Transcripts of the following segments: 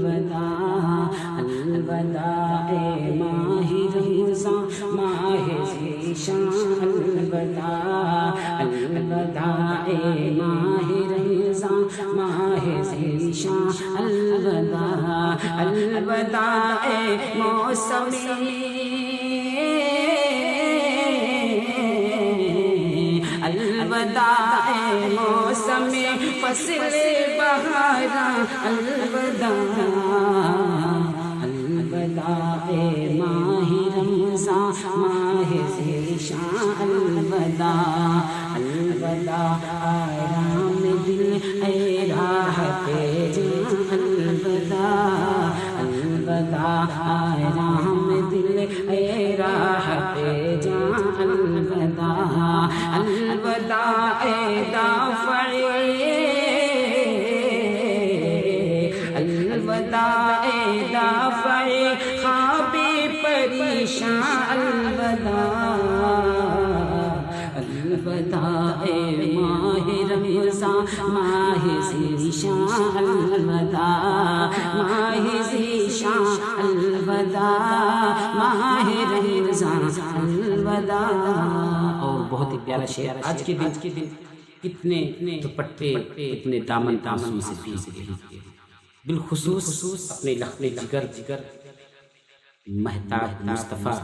الوداع الوداع ماہ رمضان ماہ ذیشان الوداع الوداع ماہ رمضان ماہ ذیشان الوداع الوداع موسم الوداع موسم فصل بہار الوداع الوداع ماہ رمضان ماہ ذیشان الوداع الوداع آرام دل اے راحت جاں الوداع الوداع آرام دل اے راحت جاں الوداع الوداع دافع الوداع دافع خواب پریشان الوداع الوداع ماہ رمضان ماہ ذیشان الوداع ماہ ذیشان الوداع ماہ رمضان الوداع۔ اور بہت ہی پیارا شعر آج کے دن کتنے دوپٹے کتنے دامن آنسو سے بھیگ گئے، بالخصوص اپنے لخت جگر مہتاب مصطفیٰ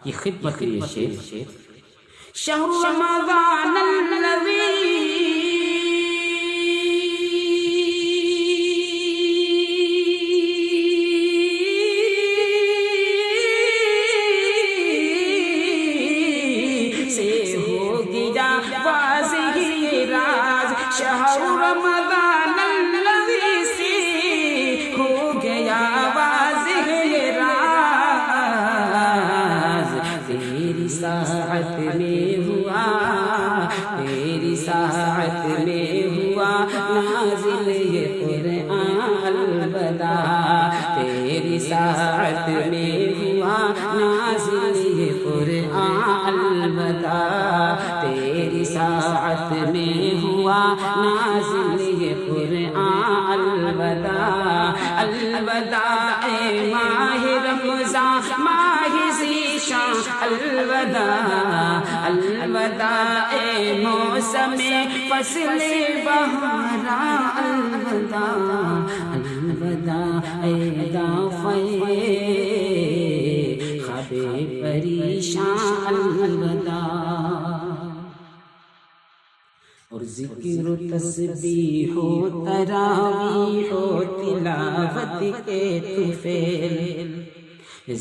کی خدمت میں یہ شعر شہر رمضان الذی سے ہو گیا واضح راز، شہر رمضان الذی سے ہو گیا واضح راز، تیری ساعت میں ہوا تیری ساعت میں ہوا نازل یہ قرآن الوداع، تیری ساعت میں ہوا نازل یہ قرآن الوداع، تیری ساعت میں ہوا نازل یہ قرآن الوداع الوداع ماہ رمضان ماہ ذیشان الوداع الوداع موسم فصل بہار الوداع الوداع دافع خواب پریشان الوداع۔ اور ذکر و تسبیح و تراویح و تلاوت کے طفیل،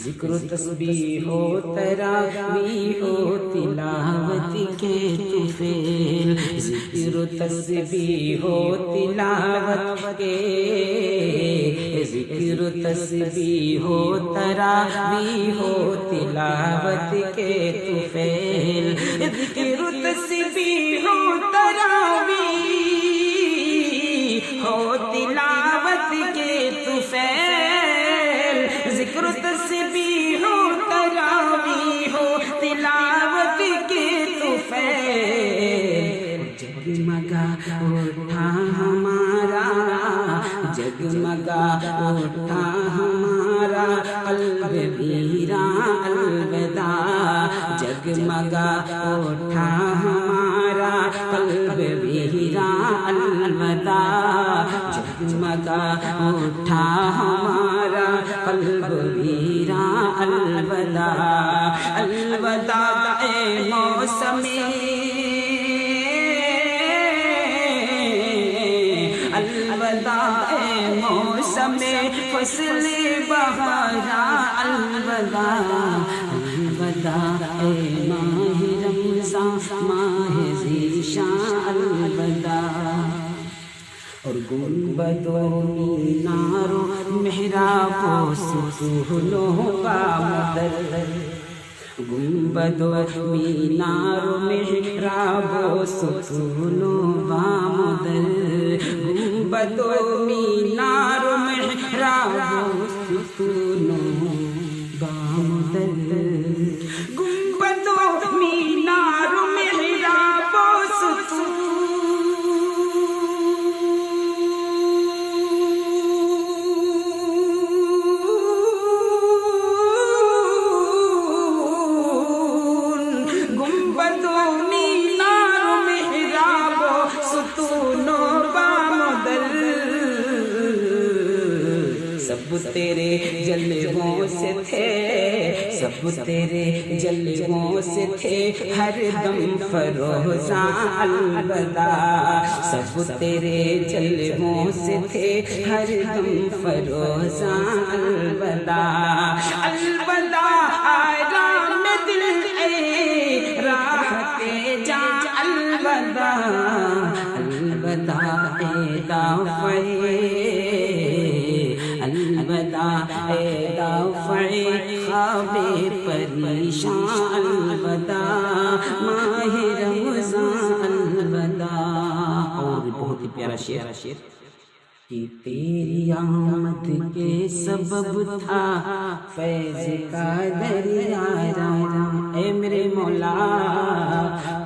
ذکر و تسبیح و تراویح و تلاوت کے طفیل، ذکر و تسبیح و تلاوت کے، ذکر و تسبیح و تراویح و تلاوت کے طفیل، ذکر و تسبیح و تراویح و تلاوت کے طفیل، ذکر و تسبیح و تراویح و تلاوت کے طفیل، جگمگا اٹھا ہمارا جگمگا اٹھا ہمارا قلب ویراں الوداع، جگمگا اٹھا ہمارا قلب ویراں الوداع، جگمگا اٹھا ہمارا قلب ویراں الوداع الوداع موسم الوداع موسم فصل بہار الوداع الوداع ماہ رمضان ماہ ذیشان الوداع۔ اور گنبد و مینار و محراب و ستونوں کا مدر، گنبد و مینار و محراب و ستونوں کا مدر، گنبد و مینار و محراب و ستونوں کا مدر، گنبد و مینار و محراب و ستونوں تیرے جلووں سے تھے، سب تیرے جلووں سے تھے، ہر دم فروزاں الوداع، سب تیرے جلووں سے تھے، ہر دم فروزاں الوداع، الوداع آرام دل اے راحت جاں، الوداع الوداع اے دافع، الوداع اے دافع خواب پریشان، الوداع ماہ رمضان، الوداع۔ اور بہت ہی پیارا شعر کہ تیری آمد کے سبب تھا فیض کا دریا رواں، اے میرے مولا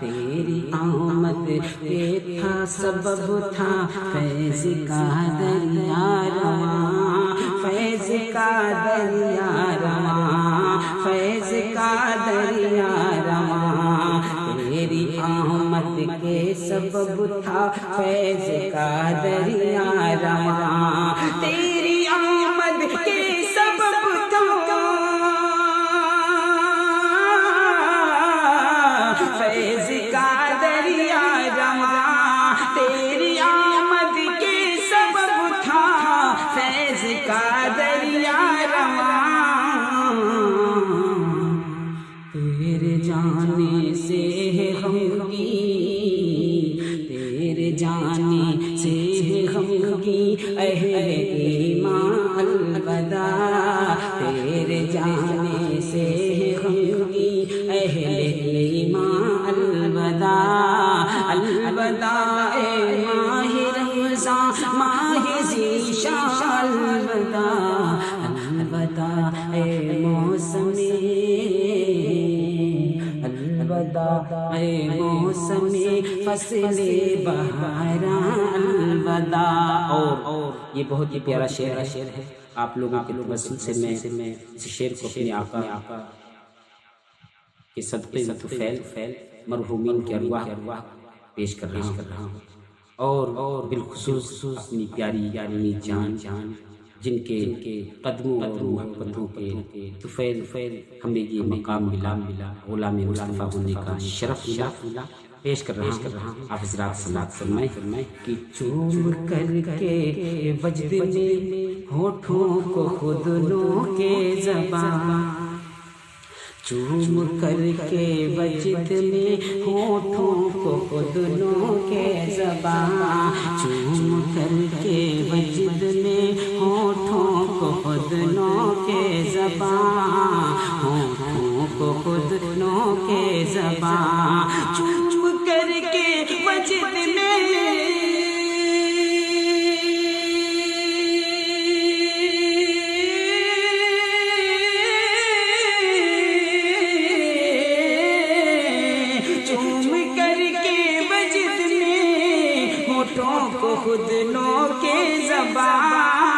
تیری آمد کے تھا سبب تھا فیض کا دریا رواں، فیض کا دریا رواں، فیض کا دریا رواں، تیری آمد کے سبب تھا فیض کا دریا رواں، تیری آمد کے سبب تھا فیض کا دریا رواں، تیری آمد کے سبب تھا فیض کا دریا رواں، تیرے جانے سے ہے غمگی، تیرے جانے سے ہے غمگی اہل ایمان، الوداع تیرے جانے سے ہے غمگی اہل ایمان، الوداع الوداع اے ماہ رمضان ماہ ذیشان، الوداع الوداع اے موسم، الوداع اے موسم فصل بہاراں، الوداع۔ اور یہ بہت ہی پیارا شعر ہے، آپ لوگوں کے توسل سے میں اس شعر کو اپنے آقا کے صدقے طفیل مرحومین کے ارواح پیش کر رہا ہوں، اور بالخصوص اپنی پیاری جان جن کے قدموں اور محبتوں کے طفیل ہمیں یہ مقام ملا غلام مصطفیٰ ہونے کا شرف ملا، پیش کر رہا ہوں۔ آپ حضرات سماعت فرمائیں کہ چوم کر کے وجد میں ہونٹوں کو خود لو کے زبان، چوم کر کے وجد میں ہونٹوں کو خود لو کے زبان، چوم کر کے وجد میں ہونٹوں کو خود لو کے زبان، ہونٹوں کو خود لو کے زبان، چوم کر کے وجد میں کو خود نو کے زبان،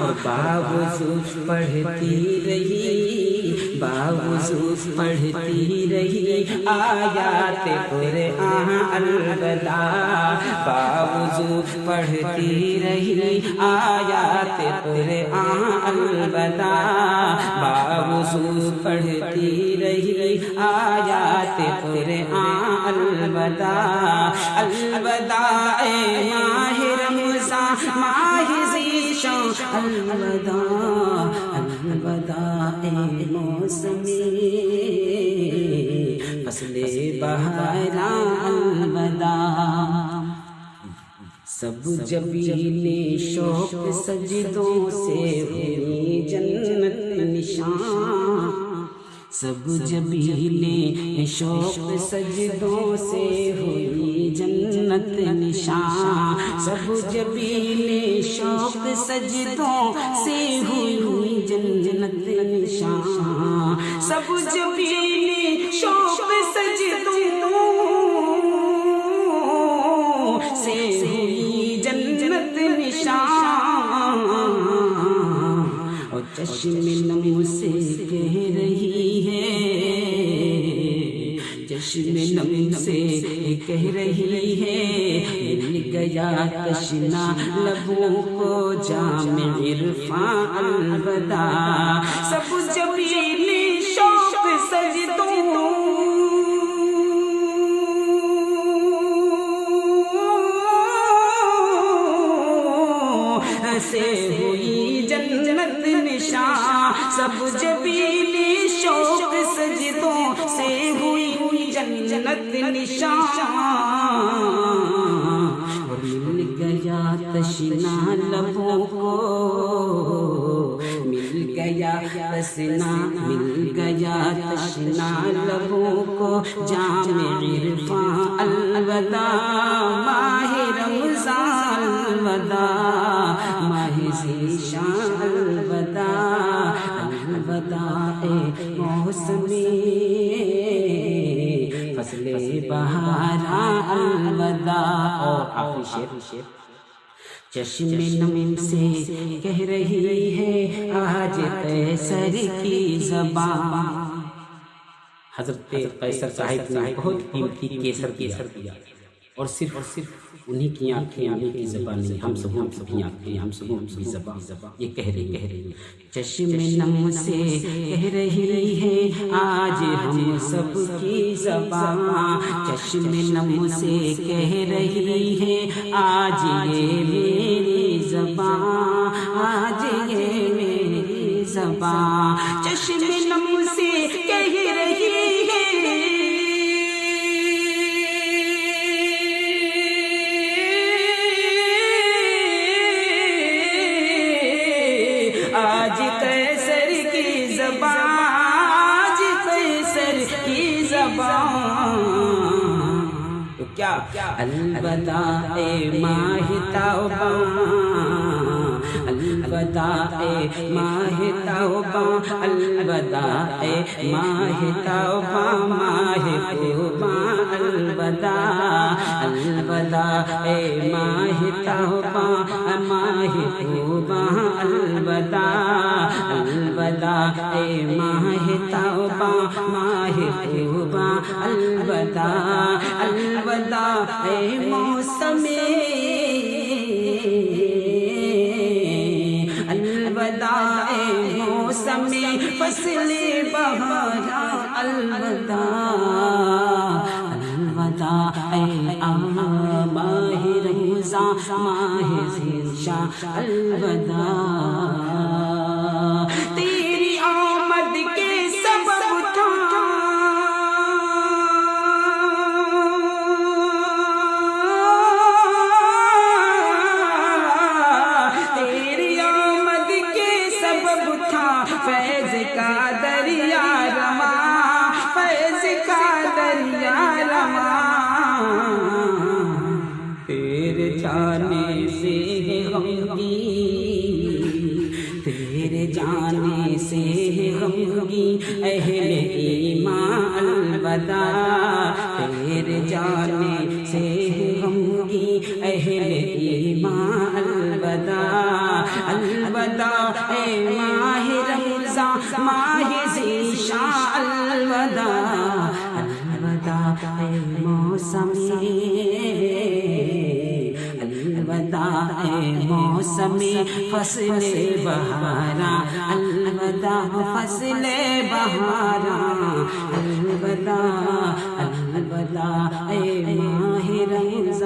اور باوضو پڑھتی رہی، باوضو پڑھتی رہی آیات قرآن، الوداع باوضو پڑھتی رہی آیات قرآن، الوداع باوضو پڑھتی رہی آیات قرآن، الوداع الوداع اے ماہ رمضان ماہ ذیشان، الوداع الوداع اے موسم فصل بہاراں، الوداع سب جبین شوق سجدوں سے ہوئی جنت نشان، سب جبین شوق سجدوں سے ہوئی جنت نشان، سب جبین شوق سجدوں سے ہوئی جنت نشان، سب جبین شوق سجدوں سے ہوئی جنت نشان، اور چشم نم سے کہہ رہی ہے، چشم نم سے کہہ رہی ہے مل گیا تشنا لبوں کو جام عرفاں الوداع سب جبین شوق سجدوں سے ہوئی جنت نشان سب جبین شوق سجدوں سے ہوئی جنت نشان اور مل گیا تشنا لبوں کو مل گیا تشنا لبوں کو جام عرفاں الوداع ماہ رمضان الوداع ماہ ذیشان الوداع الوداع موسمی فصل بہاراں الوداع اور آخری شعر چشم نم سے کہہ رہی ہے آج قیصر کی زبان حضرت قیصر صاحب نے بہت قیمتی کیسر دیا اور صرف انہی کی آنکھیں انہی کی زبان نہیں ہم سبوں کی آنکھیں ہم سبوں کی زبان یہ کہہ رہی ہے چشم نم سے کہہ رہی ہے آج ہم سب کی زبان چشم نم سے کہہ رہی ہے آج یہ میری زبان آج یہ میری زبان چشم نم سے کہہ رہی ہے آج قیصر کی زبان آج قیصر کی زبان تو کیا الوداع ماہ توبہ الوداع ماہ توبہ الوداع ماہ توبہ ماہ قرباں الوداع الوداع ماہ توبہ ماہ قرباں الوداع الوداع ماہ توبہ ماہ قرباں الوداع الوداع موسم الوداع موسم فصل بہاراں الوداع الوداع ماہ رمضان ماہ ذیشان الوداع تیری آمد کے سبب تھا فیض کا دریا رواں فیض کا دریا رواں تیرے جانے سے غمگین تیرے جانے سے غمگین اہل ایمان الوداع تیرے جانے سے غمگین اہل ایمان الوداع الوداع ماہ رمضان ماہ ذیشان الوداع الوداع موسم الوداع موسم فصل بہاراں الوداع فصل بہاراں الوداع الوداع ماہ رمضان